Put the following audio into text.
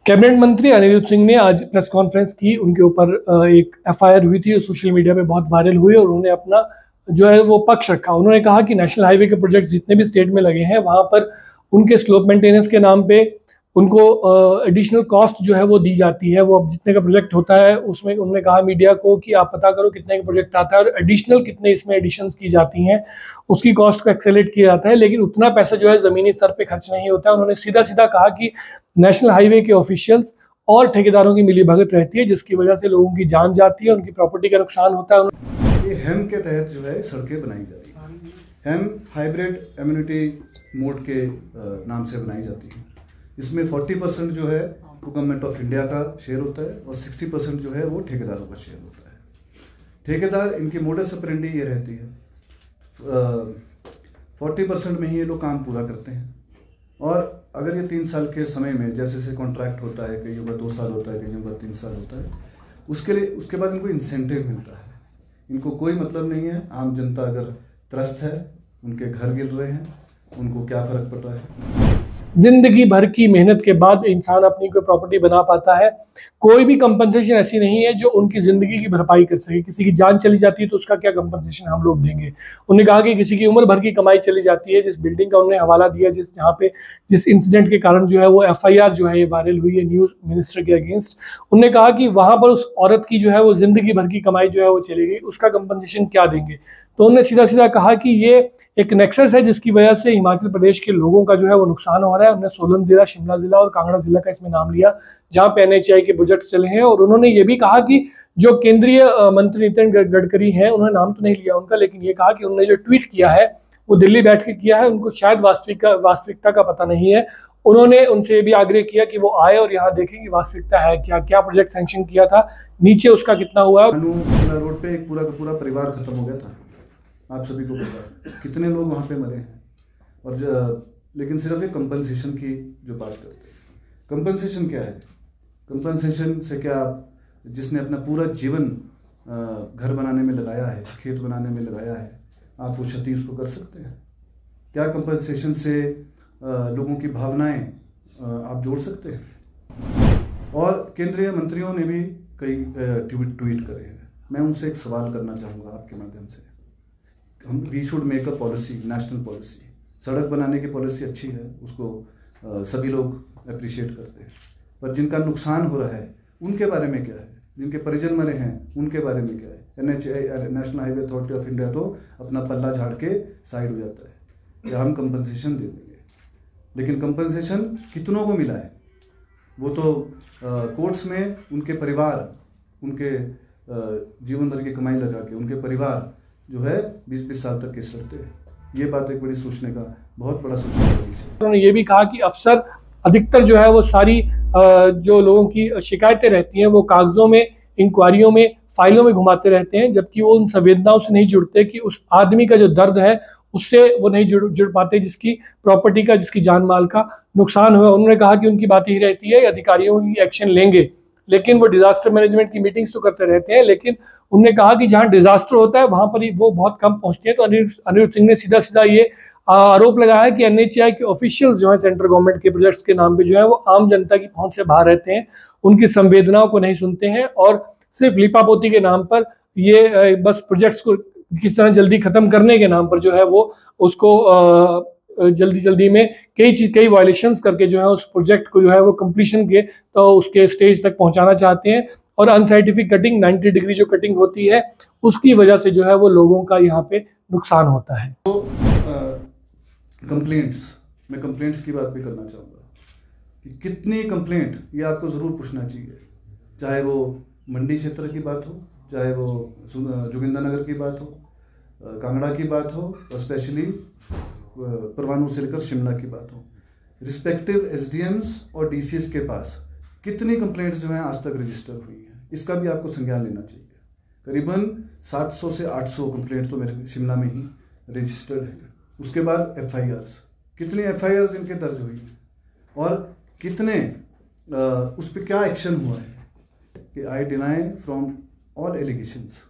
Cabinet मंत्री अनिरुद्ध सिंह ने आज प्रेस कॉन्फ्रेंस की। उनके ऊपर एक एफआईआर हुई थी, सोशल मीडिया पे बहुत वायरल हुई और उन्होंने अपना जो है वो पक्ष रखा। उन्होंने कहा कि नेशनल हाईवे के प्रोजेक्ट जितने भी स्टेट में लगे हैं वहाँ पर उनके स्लोप मेंटेनेंस के नाम पे उनको एडिशनल कॉस्ट जो है वो दी जाती है। वो अब जितने का प्रोजेक्ट होता है उसमें उन्होंने कहा मीडिया को कि आप पता करो कितने का प्रोजेक्ट आता है और एडिशनल कितने इसमें एडिशंस की जाती हैं, उसकी कॉस्ट को एक्सेलेट किया जाता है, लेकिन उतना पैसा जो है ज़मीनी स्तर पे खर्च नहीं होता है। उन्होंने सीधा सीधा कहा कि नेशनल हाईवे के ऑफिशियल्स और ठेकेदारों की मिलीभगत रहती है, जिसकी वजह से लोगों की जान जाती है, उनकी प्रॉपर्टी का नुकसान होता है। ये हेम के तहत जो है सड़कें बनाई जा रही है। हेम हाइब्रिड एम्यूनिटी मोड के नाम से बनाई जाती है। इसमें 40% जो है वो गवर्नमेंट ऑफ इंडिया का शेयर होता है और 60% जो है वो ठेकेदारों का शेयर होता है। ठेकेदार इनकी मोडस ऑपरेंडी ये रहती है 40% में ही ये लोग काम पूरा करते हैं और अगर ये 3 साल के समय में जैसे कॉन्ट्रैक्ट होता है, कईयों का 2 साल होता है, कईयों का 3 साल होता है, उसके बाद इनको इंसेंटिव मिलता है। इनको कोई मतलब नहीं है आम जनता अगर त्रस्त है, उनके घर गिर रहे हैं, उनको क्या फर्क पड़ रहा है। जिंदगी भर की मेहनत के बाद इंसान अपनी कोई प्रॉपर्टी बना पाता है। कोई भी कंपनसेशन ऐसी नहीं है जो उनकी जिंदगी की भरपाई कर सके। किसी की जान चली जाती है तो उसका क्या कंपनसेशन हम लोग देंगे। उन्होंने कहा कि किसी की उम्र भर की कमाई चली जाती है। जिस बिल्डिंग का उन्होंने हवाला दिया, जिस इंसिडेंट के कारण जो है वो एफआईआर जो है ये वायरल हुई है न्यूज मिनिस्टर के अगेंस्ट, उन्होंने कहा कि वहां पर उस औरत की जो है वो जिंदगी भर की कमाई जो है वो चली गई, उसका कंपनसेशन क्या देंगे। तो उन्होंने सीधा सीधा कहा कि ये एक नेक्सस है जिसकी वजह से हिमाचल प्रदेश के लोगों का जो है वो नुकसान हो रहा है। उन्होंने सोलन जिला, शिमला जिला और कांगड़ा जिला का इसमें नाम लिया जहां पे एनएचएआई के प्रोजेक्ट चले हैं। और उन्होंने ये भी कहा कि जो केंद्रीय मंत्री नितिन गडकरी हैं, उन्होंने नाम तो नहीं लिया उनका, लेकिन ये कहा कि उन्होंने जो ट्वीट किया है वो दिल्ली बैठ के किया है, उनको शायद वास्तविकता का पता नहीं है। उन्होंने उनसे ये भी आग्रह किया कि वो आए और यहाँ देखें कि वास्तविकता है क्या, क्या प्रोजेक्ट सैंक्शन किया था, नीचे उसका कितना हुआ। रोड पे एक पूरा का पूरा परिवार खत्म हो गया था, आप सभी को पता है कितने लोग वहाँ पे मरे हैं। और लेकिन सिर्फ एक कंपनसेशन की जो बात करते हैं, कंपनसेशन क्या है? कंपनसेशन से क्या जिसने अपना पूरा जीवन घर बनाने में लगाया है, खेत बनाने में लगाया है, आप वो क्षति उसको कर सकते हैं क्या? कंपनसेशन से लोगों की भावनाएं आप जोड़ सकते हैं? और केंद्रीय मंत्रियों ने भी कई ट्वीट करे हैं। मैं उनसे एक सवाल करना चाहूँगा आपके माध्यम से। We should make a policy, national policy. सड़क बनाने की पॉलिसी अच्छी है, उसको सभी लोग अप्रिशिएट करते हैं, पर जिनका नुकसान हो रहा है उनके बारे में क्या है? जिनके परिजन मरे हैं उनके बारे में क्या है? NHAI, national highway authority of India तो अपना पल्ला झाड़ के साइड हो जाता है कि हम कंपनसेशन दे देंगे, लेकिन कंपनसेशन कितनों को मिला है? वो तो कोर्ट्स में उनके परिवार, उनके जीवन भर की कमाई लगा के उनके परिवार जो है 20-20 साल तक केस लड़ते हैं। ये बात एक बड़ी सोचने का, बहुत बड़ा सोचने का विषय है। उन्होंने ये भी कहा कि अफसर अधिकतर जो है वो सारी जो लोगों की शिकायतें रहती हैं वो कागजों में, इंक्वायरियों में, फाइलों में घुमाते रहते हैं, जबकि वो उन संवेदनाओं से नहीं जुड़ते कि उस आदमी का जो दर्द है उससे वो नहीं जुड़ पाते, जिसकी प्रॉपर्टी का, जिसकी जान माल का नुकसान हुआ। उन्होंने कहा कि उनकी बात यही रहती है अधिकारियों की एक्शन लेंगे, लेकिन वो डिजास्टर मैनेजमेंट की मीटिंग्स तो करते रहते हैं, लेकिन उन्होंने कहा कि जहां डिजास्टर होता है वहां पर वो बहुत कम पहुंचते हैं। तो अनिरुद्ध सिंह ने सीधा सीधा ये आरोप लगाया कि एनएचएआई के ऑफिशियल्स जो है सेंट्रल गवर्नमेंट के प्रोजेक्ट्स के नाम पे जो है वो आम जनता की पहुंच से बाहर रहते हैं, उनकी संवेदनाओं को नहीं सुनते हैं और सिर्फ लिपापोती के नाम पर ये बस प्रोजेक्ट्स को किस तरह जल्दी खत्म करने के नाम पर जो है वो उसको जल्दी में कई वायलेशंस करके जो है उस प्रोजेक्ट को जो है वो कंप्लीशन के तो उसके स्टेज तक पहुंचाना चाहते हैं। और अनसाइंटिफिक कटिंग, 90 डिग्री जो कटिंग होती है उसकी वजह से जो है वो लोगों का यहाँ पे नुकसान होता है। तो मैं कंप्लेंट्स की बात भी करना चाहूँगा कि कितनी कंप्लेंट, ये आपको ज़रूर पूछना चाहिए, चाहे वो मंडी क्षेत्र की बात हो, चाहे वो जोगिंद्रनगर की बात हो, कांगड़ा की बात हो, और स्पेशली परवाणू से लेकर शिमला की बात हो। रिस्पेक्टिव एसडीएम्स और डीसीएस के पास कितनी कंप्लेंट्स जो हैं आज तक रजिस्टर हुई हैं, इसका भी आपको संज्ञान लेना चाहिए। करीबन 700 से 800 कंप्लेंट तो मेरे शिमला में ही रजिस्टर्ड है। उसके बाद एफआईआर्स, कितनी एफआईआर्स इनके दर्ज हुई हैं और कितने उस पर क्या एक्शन हुआ है कि I deny from all allegations.